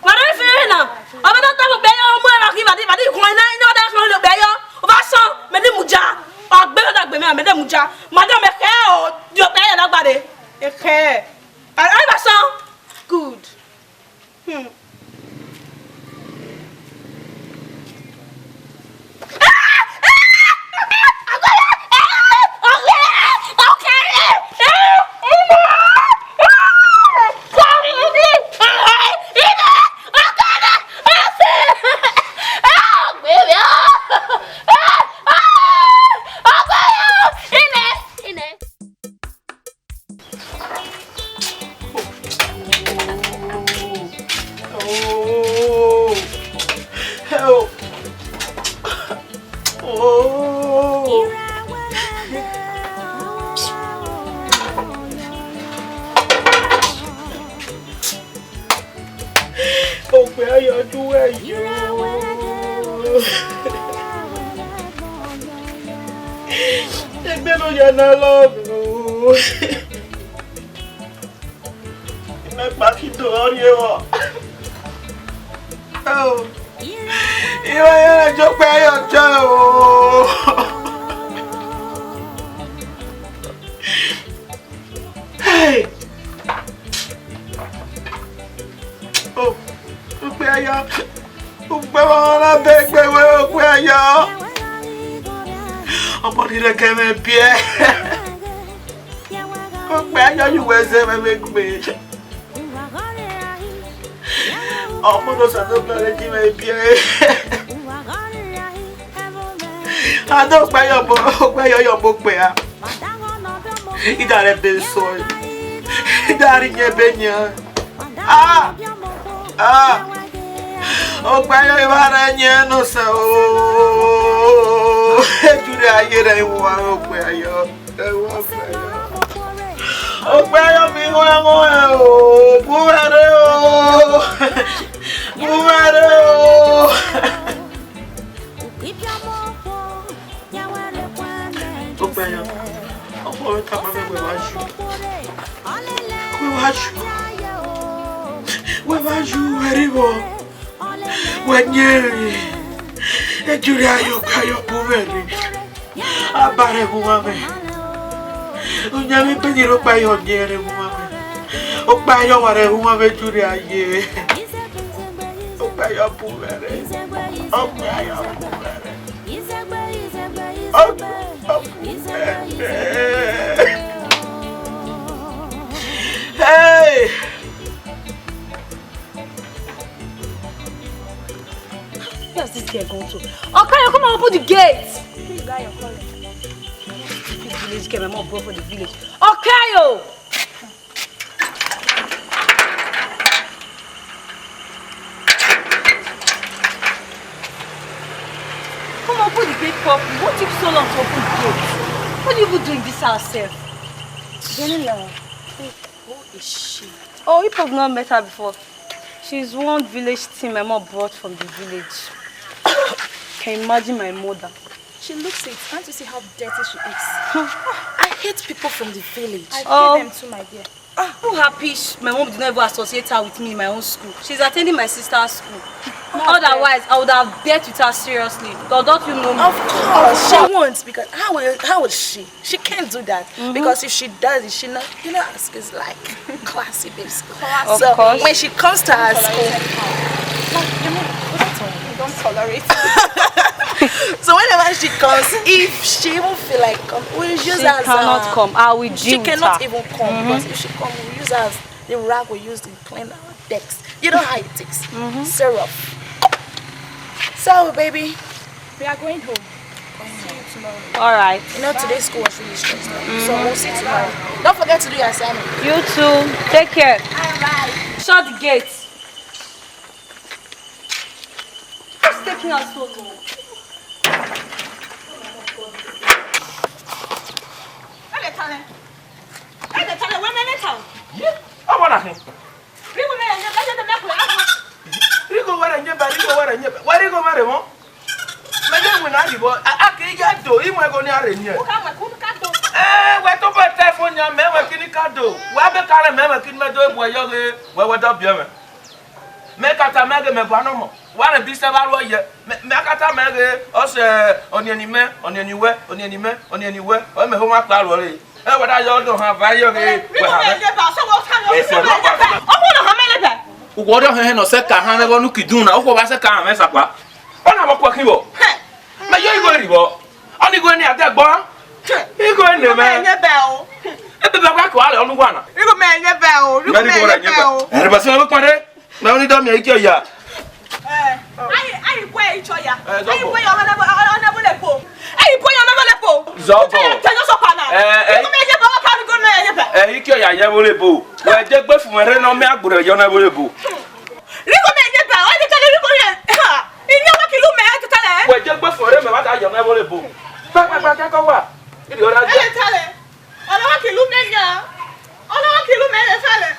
Mara fi na. Aba ta mo be yo mo ra ki badi ko ina ina da kan lo be yo. O ba san me ni muja. Agbe dagbe me de muja. Madam me ke o jo be yo dagbare. E ke. Ai ba san. Good. Idare bensoy. Idare nyebenya. Okwayo ibara nyeno sa o. Ejure ayere iwa okwayo. Okwayo mi ho o. Buware o. Buware o. Okwayo. Oh, come on, where was you? Where when you Julia, you can't Abare woman. Unyami peniro by your dear woman. Oh, by your woman, Julia, ye. Oh, by your poor. Oh, by your Hey! Where's this girl going to? Okay, come on, open the gate. Please, guy, you're calling. This village girl, my mom brought for the village. Okay, yo! Come on, open the gate properly. What took so long to open the gate? What are you even doing this ourselves? Janela. Who is she? Oh, you have not met her before. She's one village team my mom brought from the village. Can you imagine my mother? She looks it. Can't you see how dirty she is? I hate people from the village. I hate them too, my dear. I'm happy my mom did not ever associate her with me in my own school. She's attending my sister's school. Otherwise, I would have dealt with her seriously. Don't you know me? Of course, she won't, because how will she? She can't do that. Because if she does it, she not, our school is like classy babes. So when she comes to our school, don't tolerate. So whenever she comes, if she won't feel like come, we'll use her as cannot come. I will deal She with cannot her. even come because if she comes, we'll use her as the rag we use to clean our decks. You know how it is. Syrup. So baby, We are going home. see you tomorrow. Alright. Today's school was really stressed out. So we'll see you tomorrow. Don't forget to do your assignment. You too. Take care. Bye. Shut the gate. Who's taking us so long? Ugodo he no se ka han me gonu kiduna uko ba se ka me sakwa ona mo kwa kiwo me yo igo ribo oni go ni ate gbo igo ne me enye be o e be ba kwa ale onu gwana igo me enye be o igo me enye be o e ba se me kwade me oni do me ikyo ya ai kwe icho ya ai kwe yo na bo le po ai kwe yo na bo le po zobo tenyo so pana igo me enye be o ka igo me enye be ikyo ya ye bo le bo we je gbe fun re no me agboro yo na bo le bo Rigo me enye be o ni kele rigo ye ini wa kilu me e tale we je gbe fun re me ba ta yo na bo le bo pa ke ko wa idi ora je tale ala wa kilu me nya ala wa kilu me e tale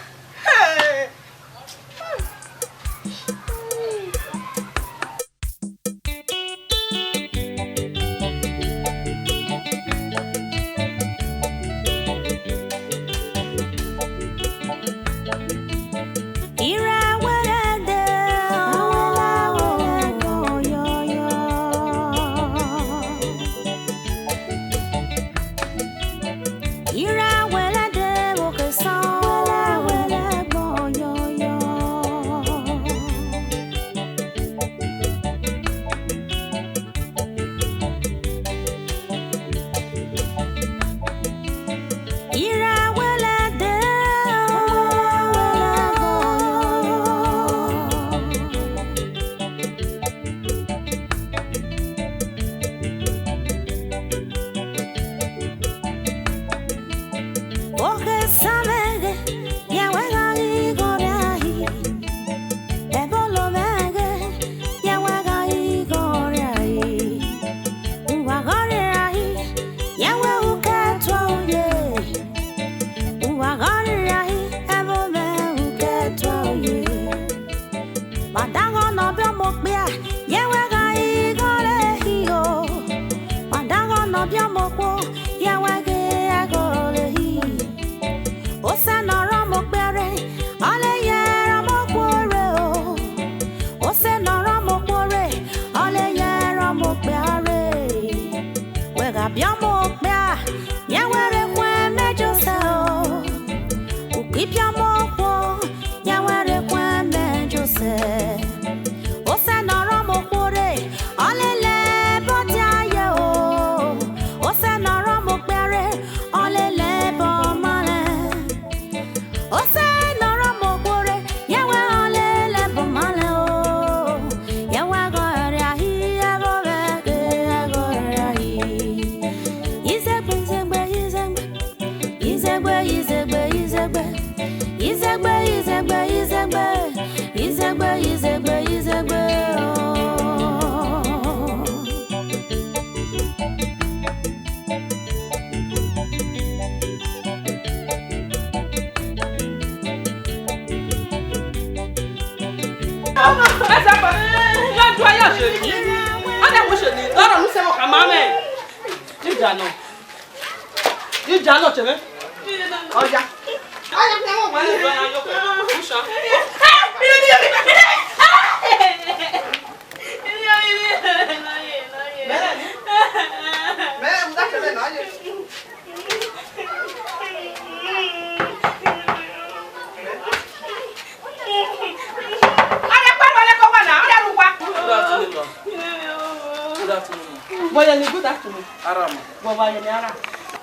Good afternoon. Arama. Baba yẹn ni ara.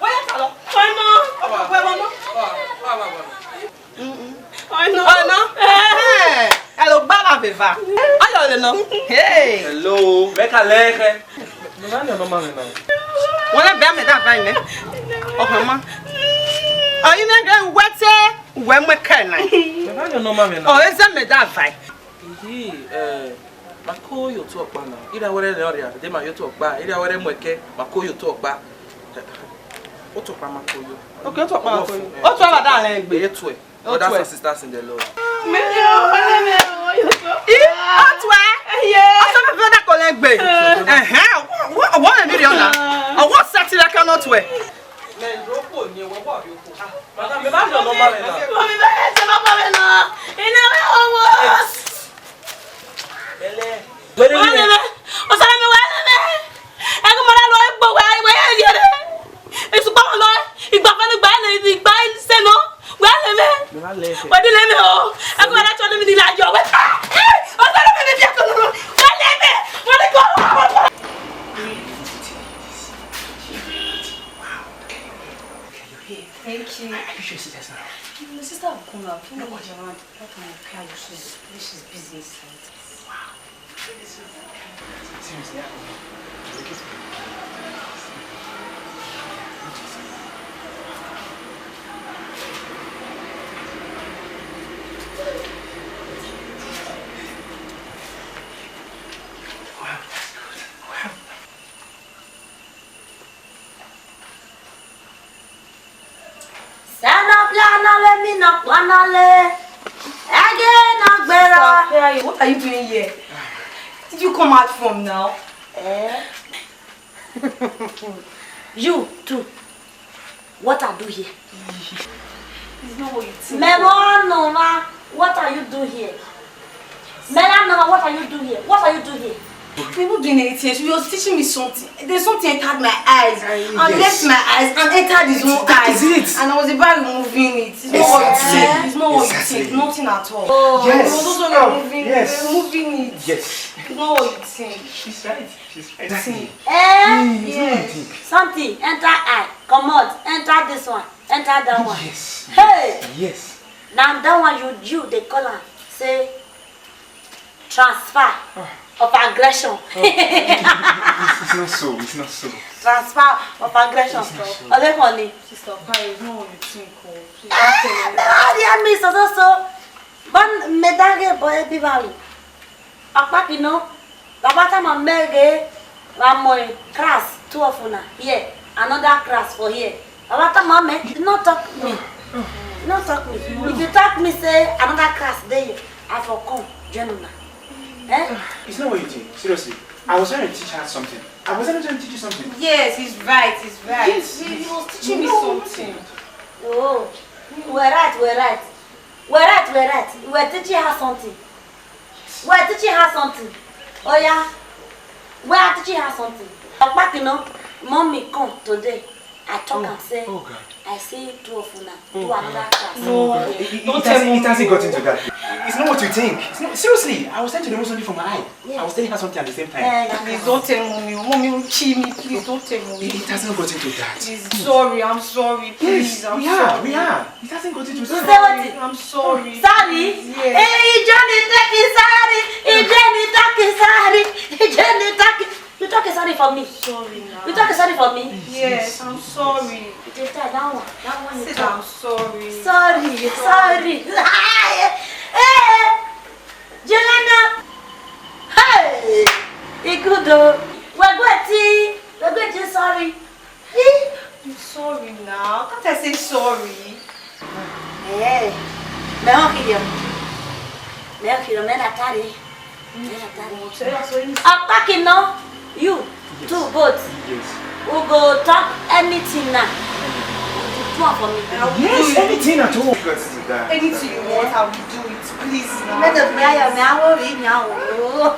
Wọ́n yẹ kàlọ́. Ọ̀nà. Ọ̀pọ̀ ẹ̀wọ̀n náà. Ọ̀nà. Ẹ lọ gbá la bèbà. Ayọ̀ lè nà. Hello. Mẹ́ka lẹ́ẹ̀kẹ́. Mẹ́ka ni ọ̀nà máa ń nà. Wọ́n lè bẹ́ẹ̀ mẹ́ta báyìí ní. Ọ̀hún ma. Ọ̀yin náà gbé wẹ́tẹ́ wẹ́mẹ́ kẹ́ẹ̀nà. Mẹ́ka ni ọ̀nà máa ń nà. Ọ̀hún ṣe mẹ́ta báyìí. Mako yo to okpa na ira were le oria de ma yo to okpa ira were mweke mako yo to okpa o to pa mako yo okay o to pa mako yo o to ba da len gbe etu e brothers and sisters in the Lord me yo yo to o to e o so me brother ko len gbe what le ni ona o what sex la cannot we me ropo ni we bo yo ko madam me ba yo no ma le na Mami ba e se ba le na ina me owo Bele. Wale. Osala me wale. E ko mo la lo egbo we ye re. E su pa mo lo igba fa ni gba le igba se no. Wale me. Wadi le me o. E ko la cho mi di la jo we. Osala me ni bi ko no. Wale me. Wale ko. Thank you. You should sit down. My sister will come out. You know what you want. Let me carry you. She's busy inside. Wow. Seriously, What are you doing here? Did you come out from now? You too. What I do here? It's not what you think. Noma, what are you doing here? Noma, what are you doing here? What are you doing here? We're not doing anything. She was teaching me something. There's something entered my eyes and left my eyes and entered his own eyes. And I was about removing it. It's not what you think. It's not what you think. Nothing at all. Oh, yes. Yes. Removing it. Yes. It's not what you think. She's right. She's right. Yes. Something enter eye. Come on. Enter this one. Enter that one. Yes. Hey. Yes. Now that one you they call her. Say transfer. Of aggression. It's not so. It's not so. Transfer of aggression. Ole honey. Sister, it's not what you think. Dear Miss so. Bon medage boy bivalu. Akpa kino. Babata ma mege. Ramoy class two of una here. Another class for here. Babata ma me. Not talk me. Not talk me. If you talk me say another class there. I for come. Join. It's not what you think. Seriously. I was trying to teach her something. I wasn't trying to teach you something. Yes, he's right. He's right. Yes. He was teaching me something. Oh, we're right. We're teaching her something. We're teaching her something. Oh yeah. We're teaching her something. Back, you know, mommy come today. I talk and say, oh God. I see two of you now. Do another class. No, it hasn't got into that. It's not what you think. It's not, seriously, I was trying to remove something from my eye. I was telling her something at the same time. Please don't tell mommy. Mommy will kill me. Please don't tell mommy. It hasn't got into that. Please, sorry. I'm sorry. Please, I'm sorry. We are. It hasn't got into that. I'm sorry. Sorry? Yes. Hey, Johnny, you talk sorry for me. Sorry now. You talk sorry for me? Yes, I'm sorry. That one you Sit talk. down, sorry. Sorry. Hey, Jelena. Hey, it's good though. We're going to sorry. I'm sorry now. Can't I say sorry? Hey, I'm packing now. You two both. Yes. We'll go talk anything now. one for me. Yes, anything at all. Anything you want, I will do it. Please. Let the prayer now read now. Oh,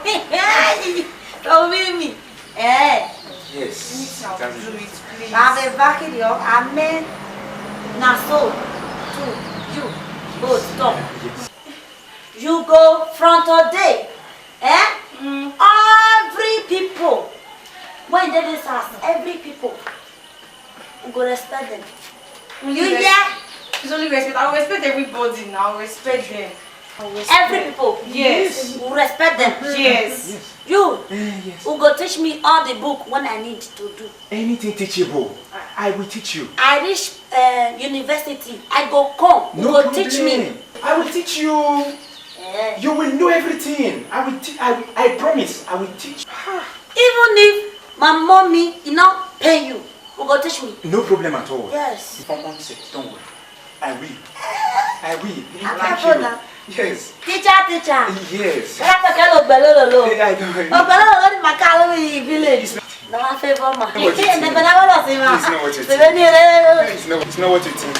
me. Eh. Yes. I will do it, please. I'll be back in your amen. Now so, you go stop. You go front all day. Eh? Every people. When they this house, every people we go respect them. You hear? It's only respect. I will respect everybody now. Respect them. Every people. Yes. We respect them. Yes. You who go teach me all the book when I need to do. Anything teachable, I will teach you. I reach university. I go come. You go teach me. I will teach you. You will know everything. I promise. I will teach. Even if my mommy, pay you, who go teach me. No problem at all. Yes. If I'm sick, don't worry. I will. I will. I Like will. you. Yes. Teacher. Yes. I don't know. I don't know. My car village. No, I favor ma. It's not what you think. It's not what you think.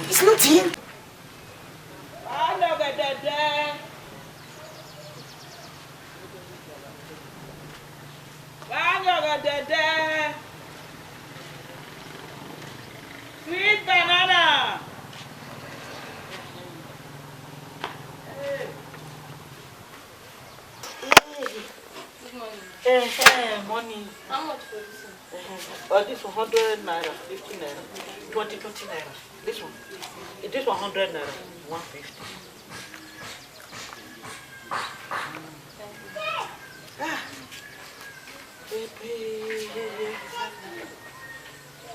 It's not him. Sweet banana. Money. How much for this one? This 100 naira, 50 naira, 20 naira. This one. This 100 naira, 150.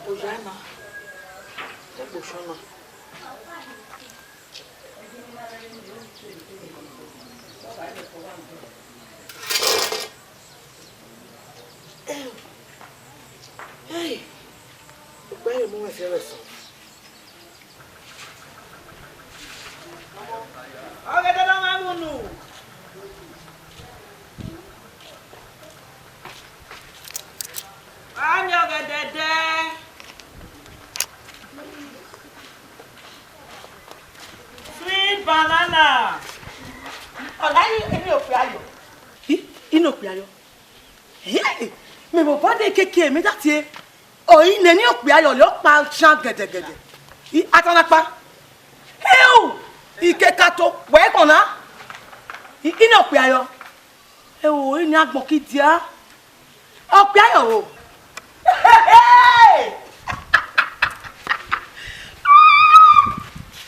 Bojana. Boshana. Hey, where are you moving serious? Okay, that's not my one. I'm your dad. Sweet banana. Mais mon père est kéké, mais t'as oh, il n'est ni au pied, il a pas chant gede. Il attend pas. Eh oh, il kekato, ouais qu'on a. Il n'est au pied. Eh oh, il n'y a pas qui dit ah. Au pied oh. Hey!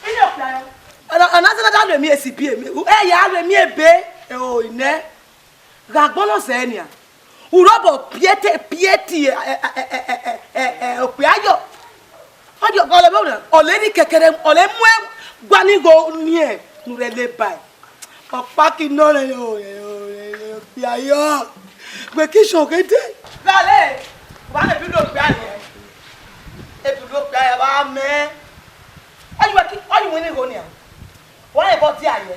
Il est au pied. Alors, on a ça dans le mieux si bien. Eh, il y a le mieux bé. Eh oh, il n'est. Ragbono c'est nia. Urobo pieti okuayo. Odio gole be una. Ole ni kekere, ole mwe gwani go nie nurele bai. Papa ki no le yo piayo. Gbe ki shokete. Lale, wa le bi do piayo. E bi do piayo ba me. Oyi we ni go nia. Wa le bo ti aye.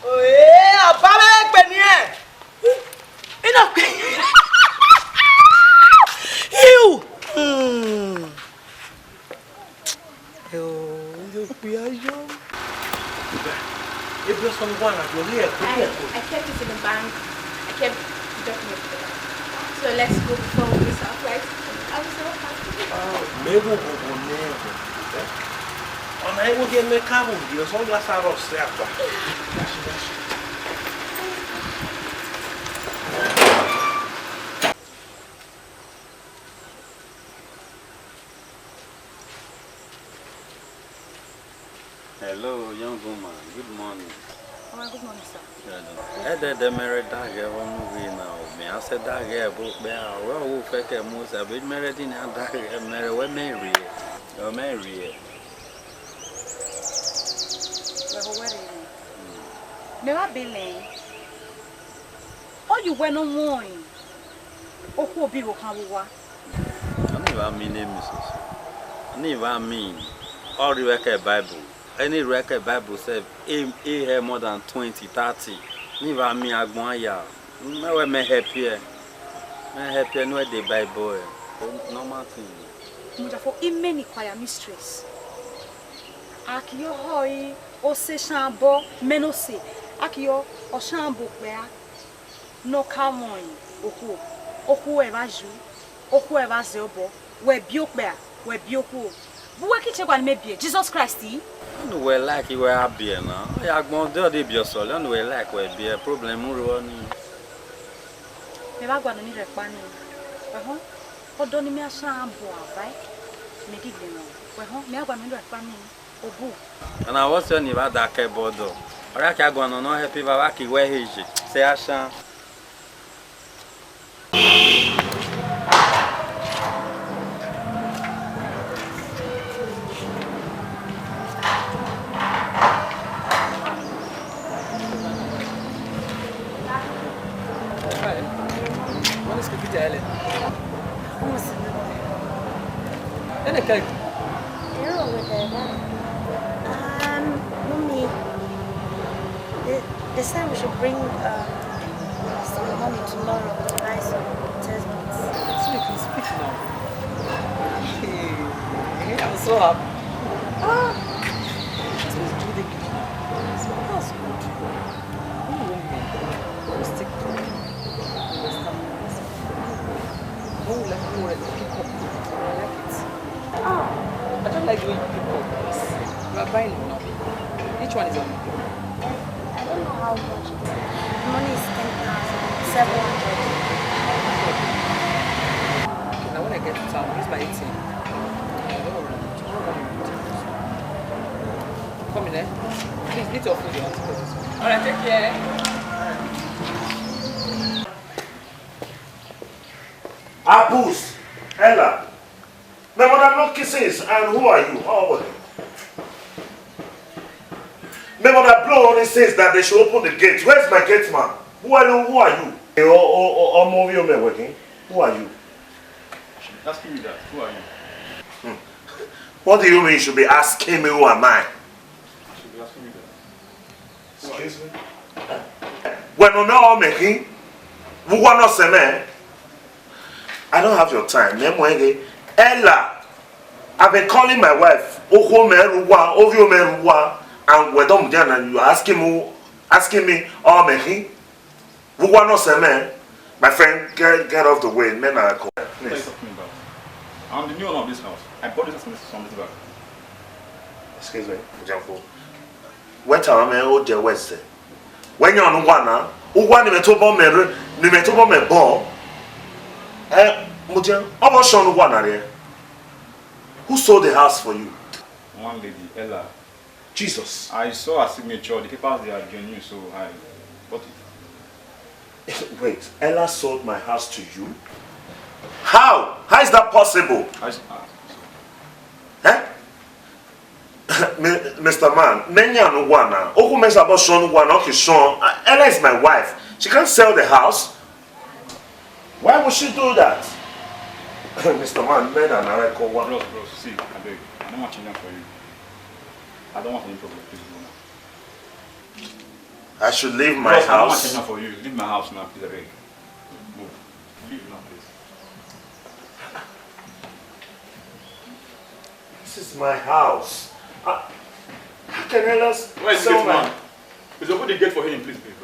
Ọba mẹ́rẹ́ pè ní ẹ̀. Iná pè é. Iu. Yóò pè ayọ́. Ebi ọsọ mi wà láti orí ẹ̀kọ́ ní ẹ̀kọ́. I kept it in the bank. I kept dropping it to the bank. So let's go before we miss our flight. I was so happy. Mẹ́wò gbogbo ní ẹ̀kọ́. Ọ̀nà ẹ̀wọ́ di ẹ̀mẹ́ káàbọ̀ di ọ̀sán lásàrọ̀ sí àgbà. Hello, young woman. Good morning. Oh, good morning, sir. The married dog now. Me, I said, dog, both bear. Well, who fake a moose? I've been married in a dog, married, we're married. You're married. Well, wedding. Never been late. Oh, you went on morning. Oh, who be what can we want? I never mean, Mrs. I never mean. All the record Bible. Any record Bible says he had more than 20, 30. Never me, I go on here. No, I'm happy. I'm happy. No, the Bible. Normal thing. Muja for imeni choir mistress. Akiyo hoi ose shambo menose. Akiyo oshambo kwea no kamon oku evaju oku evazobo we biokbea we bioku. Buwe ki chekwa mebie Jesus Christ yi. No we like you are beer now. Ya gbon de bi osol, no we like we beer problem ro ni. Me ba gwa no ni repa ni. Odo ni me ashambo avai. Me gigbe no. We ho me agwa me repa ni obu. And I was telling you about that keyboardo. Ora ki agwa no happy baba ki we heje. Se ashan. Mommy, they said we should bring some money tomorrow to buy some textbooks. Speak now. I'm so happy. This was really good. So that's good. You won't be. We'll stick to it. Don't let me pick up. I like it. I don't like the way you pick up this. You are buying it now. Each one is on. I don't know how much it is. The money is 10,700. Okay, now when I get to town, use my ATM. Come in there. Please, need your food. You want to go this way. Alright, take care. Apples, Ella. My mother no kisses, and who are you? Oh, my mother blow only says that they should open the gate. Where's my gate man? Who are you? Who are you? Who are you? Asking me that. Who are you? What do you mean you should be asking me who am I? You should be asking me that. Excuse me? When I'm not making, who want to say me? I don't have your time. Ella, I've been calling my wife. And we're done and you are asking me, oh, me. Who want to say me? My friend, get off the way. Men are calling. What are you talking about? I'm the new owner of this house. I bought this house some days back. Excuse me, Janko. What am I old dear Wednesday? When you're on one, who want to talk about me ball? Mujan, almost shown one area. Who sold the house for you? One lady, Ella. Jesus. I saw her signature. The papers they are genuine, so I bought it. Wait, Ella sold my house to you? How? How is that possible? Mr. Man, Ella is my wife. She can't sell the house. Why would she do that? Mr. Man, men are not call one. Bros, see, I beg. I don't want change for you. I don't want any problem. Please go now. I should leave my Bros, house. I don't want change for you. Leave my house now, please. I beg. Move. Leave now, please. This is my house. How can Ella Where is the sell gate man? Please open the gate for him, please, babe.